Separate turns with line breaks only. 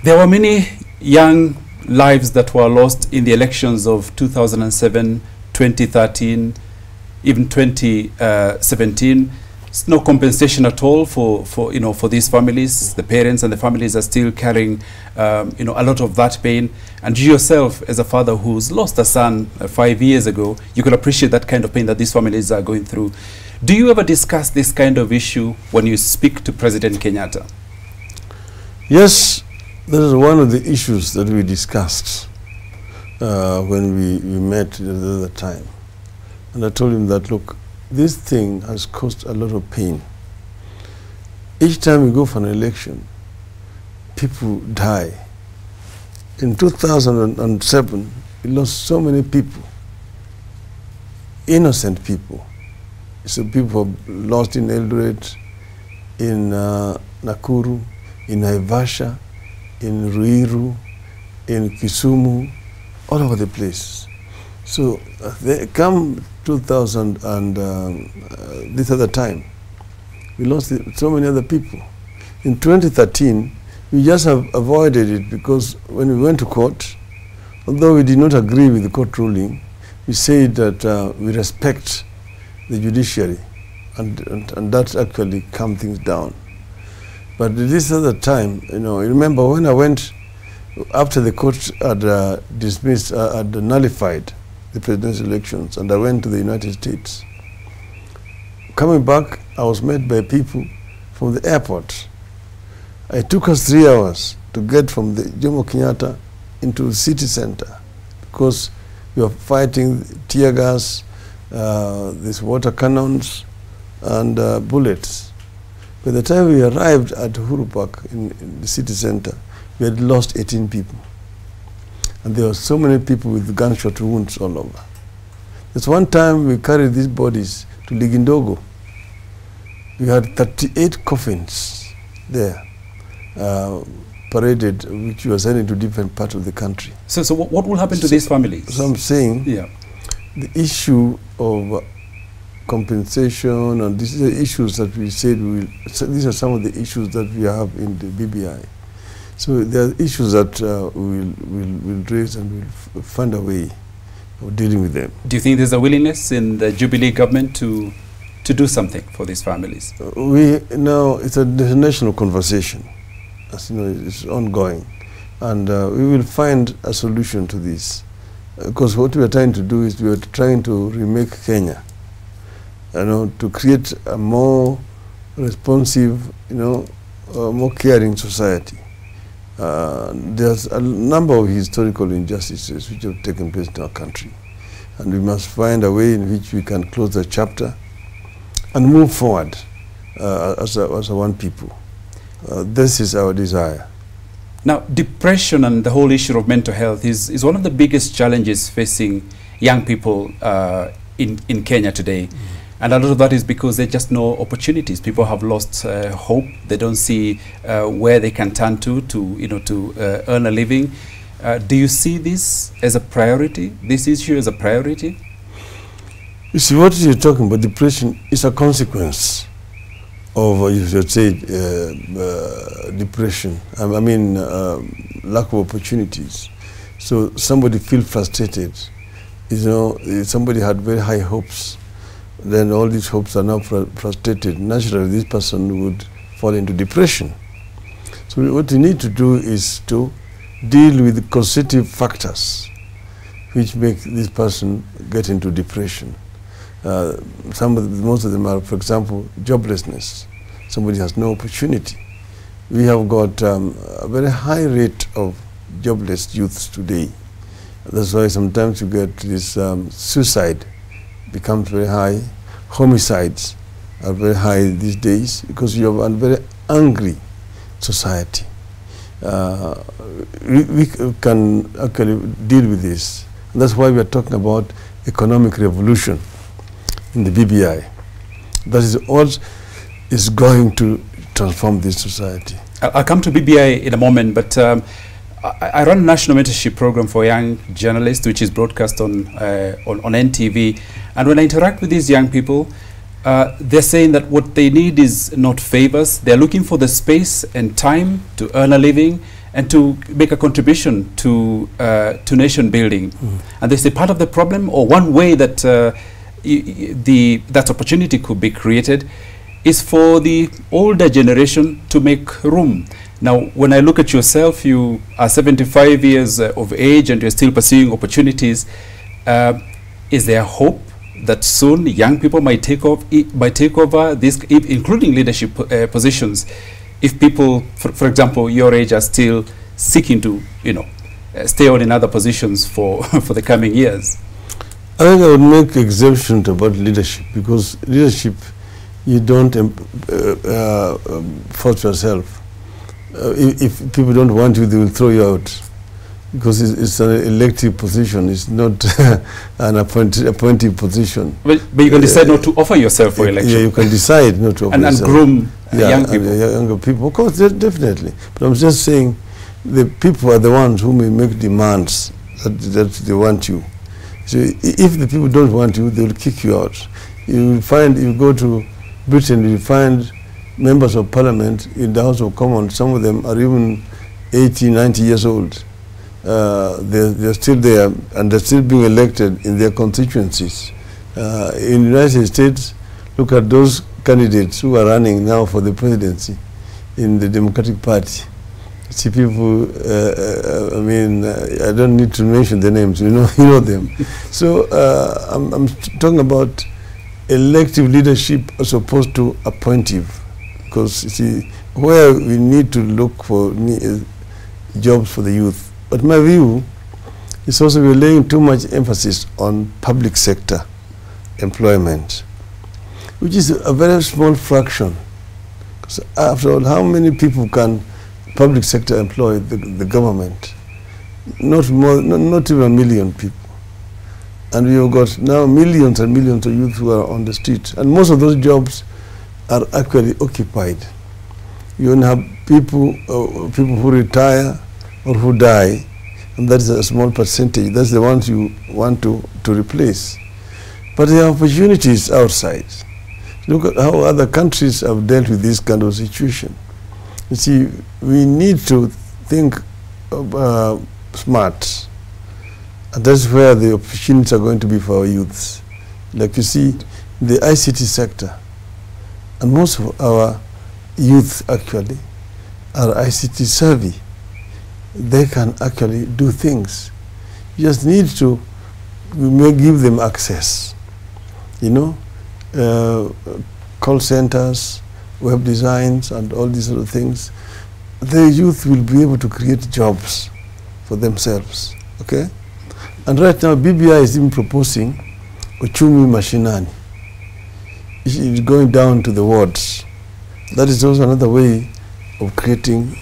There were many young lives that were lost in the elections of 2007, 2013, even 2017. No compensation at all for these families. The parents and the families are still carrying a lot of that pain. And you yourself, as a father who's lost a son 5 years ago, you can appreciate that kind of pain that these families are going through. Do you ever discuss this kind of issue when you speak to President Kenyatta?
Yes, that is one of the issues that we discussed when we met the other time. And I told him that, look, this thing has caused a lot of pain. Each time we go for an election, people die. In 2007, we lost so many people, innocent people. So people lost in Eldoret, in Nakuru, in Naivasha, in Ruiru, in Kisumu, all over the place. So they come 2000 and this other time, we lost so many other people. In 2013, we just have avoided it because when we went to court, although we did not agree with the court ruling, we said that we respect the judiciary, and that actually calmed things down. But this other time, you remember when I went, after the court had dismissed, had nullified the presidential elections, and I went to the United States. Coming back, I was met by people from the airport. It took us 3 hours to get from the Jomo Kenyatta into the city center because we were fighting tear gas, these water cannons, and bullets. By the time we arrived at Uhuru Park in the city center, we had lost 18 people. And there were so many people with gunshot wounds all over. There's one time we carried these bodies to Ligindogo. We had 38 coffins there, paraded, which we were sending to different parts of the country.
So what will happen to these families?
So I'm saying, the issue of compensation, and these are issues that we said these are some of the issues that we have in the BBI. So there are issues that we'll raise and we'll find a way of dealing with them. Do
you think there's a willingness in the Jubilee government to do something for these families?
It's a national conversation. As you know, it's ongoing. And we will find a solution to this. Because what we are trying to do is we are trying to remake Kenya, to create a more responsive, more caring society. There's a number of historical injustices which have taken place in our country, and we must find a way in which we can close the chapter and move forward as a one people. This is our desire.
Now, depression and the whole issue of mental health is one of the biggest challenges facing young people in Kenya today. And a lot of that is because there are just no opportunities. People have lost hope. They don't see where they can turn to earn a living. Do you see this as a priority, this issue as a priority?
You see, what you're talking about, depression, is a consequence of, you should say, depression. I mean, lack of opportunities. So somebody feels frustrated. Somebody had very high hopes. Then all these hopes are now frustrated. Naturally, this person would fall into depression. So what we need to do is to deal with the causative factors which make this person get into depression. Most of them are, for example, joblessness. Somebody has no opportunity. We have got a very high rate of jobless youths today. That's why sometimes you get this suicide becomes very high. Homicides are very high these days because you have a very angry society. We can actually deal with this. And that's why we are talking about economic revolution in the BBI. That is what is going to transform this society.
I'll come to BBI in a moment, but I run a national mentorship program for young journalists, which is broadcast on NTV. And when I interact with these young people, they're saying that what they need is not favors. They're looking for the space and time to earn a living and to make a contribution to nation building. And they say part of the problem, or one way that that opportunity could be created, is for the older generation to make room. Now, when I look at yourself, you are 75 years of age and you're still pursuing opportunities. Is there hope that soon young people might take over this, including leadership positions, if people, for example, your age, are still seeking to, stay on in other positions for the coming years?
I think I would make exemption about leadership, because leadership, you don't force yourself. If people don't want you, they will throw you out, because it's an elective position. It's not an appointed position.
But you can decide not to offer yourself for election.
Yeah, you can decide not to offer
and groom young people.
Younger people, of course, definitely. But I'm just saying, the people are the ones who may make demands that they want you. So if the people don't want you, they will kick you out. You will find, you go to Britain, you find members of parliament in the House of Commons, some of them are even 80, 90 years old. They're still there, and they're still being elected in their constituencies. In the United States, look at those candidates who are running now for the presidency in the Democratic Party. See people, I don't need to mention the names, you know them. So I'm talking about elective leadership as opposed to appointive. Because, you see, where we need to look for jobs for the youth. But my view is also we're laying too much emphasis on public sector employment, which is a very small fraction. Because after all, how many people can public sector employ the government? Not even 1 million people. And we have got now millions and millions of youth who are on the street. And most of those jobs are actually occupied. You only have people who retire or who die, and that is a small percentage. That's the ones you want to replace. But there are opportunities outside. Look at how other countries have dealt with this kind of situation. You see, we need to think smart, and that's where the opportunities are going to be for our youths. Like you see, the ICT sector, and most of our youth actually are ICT savvy. They can actually do things. You just need to give them access. Call centers, web designs, and all these sort of things. The youth will be able to create jobs for themselves. Okay? And right now, BBI is even proposing Uchumi Mashinani. It's going down to the wards. That is also another way of creating